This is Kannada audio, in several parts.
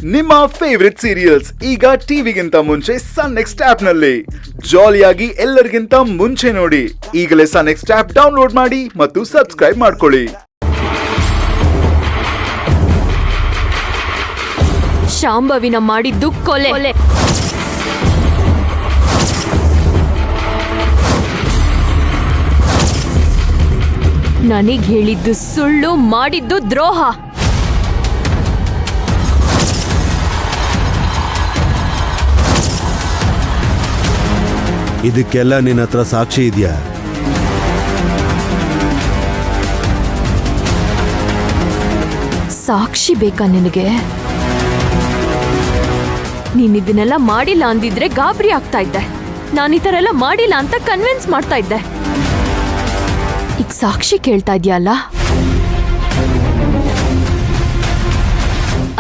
ನಿಮ್ಮ ಫೇವರಿಟ್ ಸೀರಿಯಲ್ಸ್ ಈಗ ಟಿವಿಗಿಂತ ಮುಂಚೆ ಸನ್ ನೆಕ್ಸ್ಟ್ ಆಪ್ ನಲ್ಲಿ ಜಾಲಿಯಾಗಿ ಎಲ್ಲರಿಗಿಂತ ಮುಂಚೆ ನೋಡಿ. ಈಗಲೇ ಸನ್ ನೆಕ್ಸ್ಟ್ ಆಪ್ ಡೌನ್ಲೋಡ್ ಮಾಡಿ ಮತ್ತು ಸಬ್ಸ್ಕ್ರೈಬ್ ಮಾಡ್ಕೊಳ್ಳಿ. ಶಾಂಭವಿನ ಮಾಡಿದ್ದು ಕೊಲೆ. ನನಗ್ ಹೇಳಿದ್ದು ಸುಳ್ಳು, ಮಾಡಿದ್ದು ದ್ರೋಹ. ಇದಕ್ಕೆಲ್ಲ ನಿನ್ನ ಹತ್ರ ಸಾಕ್ಷಿ ಇದೆಯಾ? ಸಾಕ್ಷಿ ಬೇಕಾ ನಿನಗೆ? ನೀನ್ ಇದನ್ನೆಲ್ಲ ಮಾಡಿಲ್ಲ ಅಂದಿದ್ರೆ ಗಾಬರಿ ಆಗ್ತಾ ಇದ್ದೆ. ನಾನು ಈ ತರ ಎಲ್ಲ ಮಾಡಿಲ್ಲ ಅಂತ ಕನ್ವಿನ್ಸ್ ಮಾಡ್ತಾ ಇದ್ದೆ. ಈಗ ಸಾಕ್ಷಿ ಕೇಳ್ತಾ ಇದ್ಯಲ್ಲ,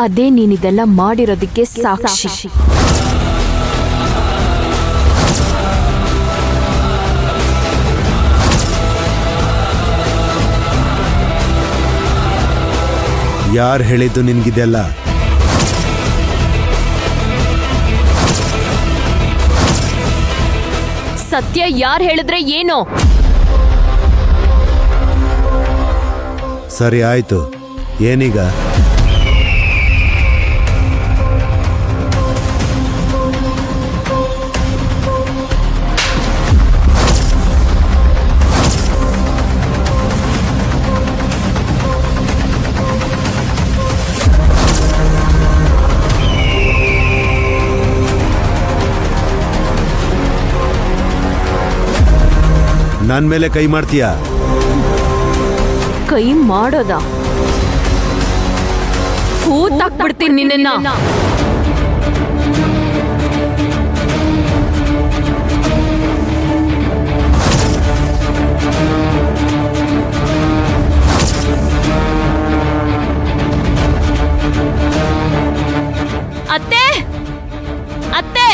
ಅದೇ ನೀನಿದೆಲ್ಲ ಮಾಡಿರೋದಕ್ಕೆ ಸಾಕ್ಷಿ. ಯಾರು ಹೇಳಿದ್ದು ನಿನ್ಗಿದೆಲ್ಲ? ಸತ್ಯ ಯಾರು ಹೇಳಿದ್ರೆ ಏನೋ? ಸರಿ ಆಯ್ತು, ಏನೀಗ? ನನ್ ಮೇಲೆ ಕೈ ಮಾಡ್ತೀಯಾ? ಕೈ ಮಾಡೋದ? ಹೂತಾಕ್ಬಿಡ್ತೀನಿ ನಿನ್ನ. ಅತ್ತೆ, ಅತ್ತೆ,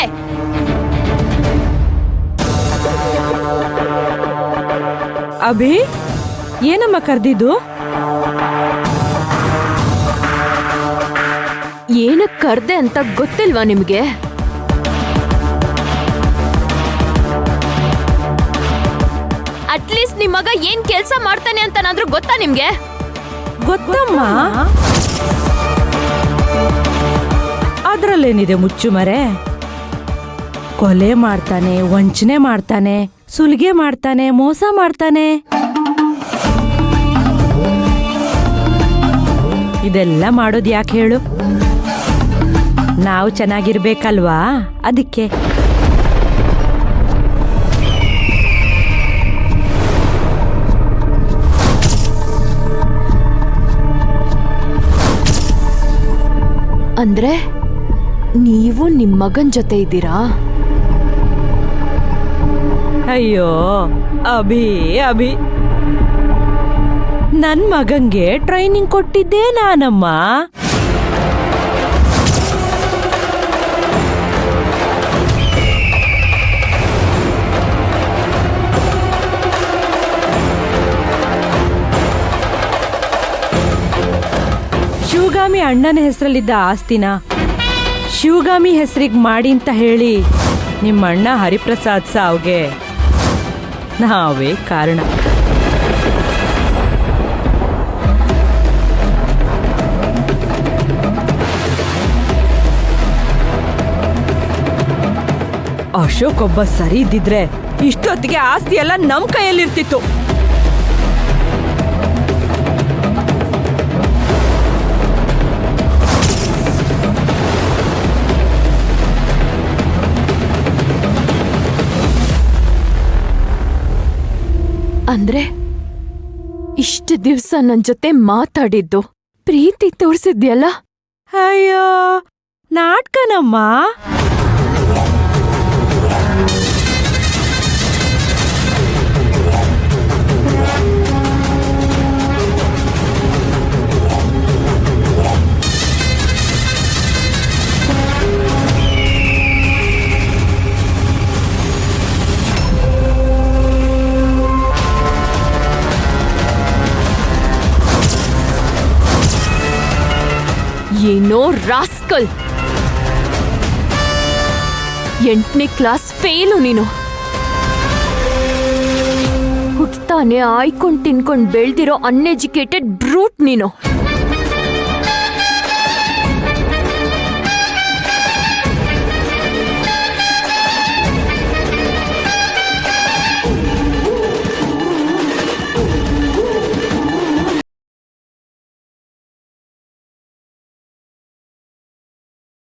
ಅಭಿ, ಏನಮ್ಮ ಕರ್ದಿದ್ದು? ಏನಕ್ ಕರ್ದೆ ಅಂತ ಗೊತ್ತಿಲ್ವಾ ನಿಮ್ಗೆ? ಅಟ್ಲೀಸ್ಟ್ ನಿಮ್ ಮಗ ಏನ್ ಕೆಲ್ಸ ಮಾಡ್ತಾನೆ ಅಂತನಾದ್ರೂ ಗೊತ್ತಾ ನಿಮ್ಗೆ? ಗೊತ್ತಮ್ಮ, ಅದ್ರಲ್ಲೇನಿದೆ ಮುಚ್ಚುಮರೆ? ಕೊಲೆ ಮಾಡ್ತಾನೆ, ವಂಚನೆ ಮಾಡ್ತಾನೆ, ಸುಲಿಗೆ ಮಾಡ್ತಾನೆ, ಮೋಸ ಮಾಡ್ತಾನೆ. ಇದೆಲ್ಲ ಮಾಡೋದು ಯಾಕೆ ಹೇಳು? ನಾವು ಚೆನ್ನಾಗಿರ್ಬೇಕಲ್ವಾ, ಅದಕ್ಕೆ. ಅಂದ್ರೆ ನೀವು ನಿಮ್ ಮಗನ್ ಜೊತೆ ಇದ್ದೀರಾ? ಅಯ್ಯೋ ಅಭಿ, ಅಭಿ, ನನ್ ಮಗಂಗೆ ಟ್ರೈನಿಂಗ್ ಕೊಟ್ಟಿದ್ದೆ ನಾನಮ್ಮ. ಶಿವಗಾಮಿ ಅಣ್ಣನ ಹೆಸರಲ್ಲಿದ್ದ ಆಸ್ತಿನ ಶಿವಗಾಮಿ ಹೆಸರಿಗೆ ಮಾಡಿ ಅಂತ ಹೇಳಿ ನಿಮ್ಮ ಅಣ್ಣ ಹರಿಪ್ರಸಾದ್ ಸಾವ್ಗೆ ನಾವೇ ಕಾರಣ. ಅಶೋಕ್ ಒಬ್ಬ ಸರಿ ಇದ್ದಿದ್ರೆ ಇಷ್ಟೊತ್ತಿಗೆ ಆಸ್ತಿ ಎಲ್ಲ ನಮ್ ಕೈಯಲ್ಲಿರ್ತಿತ್ತು. ಅಂದ್ರೆ ಇಷ್ಟು ದಿವ್ಸ ನನ್ ಜೊತೆ ಮಾತಾಡಿದ್ದು, ಪ್ರೀತಿ ತೋರ್ಸಿದ್ಯಲ್ಲ? ಅಯ್ಯೋ ನಾಟ್ಕನಮ್ಮ. ಏನು ನೋ ರಾಸ್ಕಲ್. 8ನೇ ಕ್ಲಾಸ್ ಫೇಲು ನೀನು. ಹುಟ್ತಾನೆ ಆಯ್ಕೊಂಡ್ ತಿನ್ಕೊಂಡ್ ಬೆಳ್ದಿರೋ ಅನ್ಎಜುಕೇಟೆಡ್ ಬ್ರೂಟ್ ನೀನು.